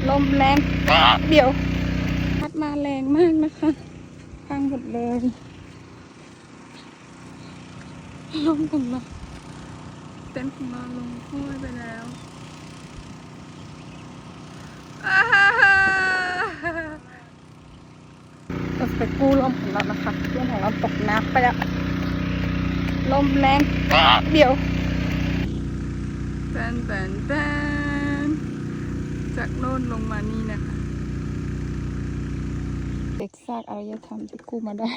ลมแรงเดี๋ยวพัดมาแรงมากนะคะพังหมดเลยลมของเราเต็นท์ของเราลงห้วยไปแล้วเราไปกู้ลมของเรานะคะลมของเราตกน้ำไปแล้วลมแรงเดี๋ยวแตนจากโน่นลงมานี่นะคะเด็กซากอารยธรรมที่กู้มาได้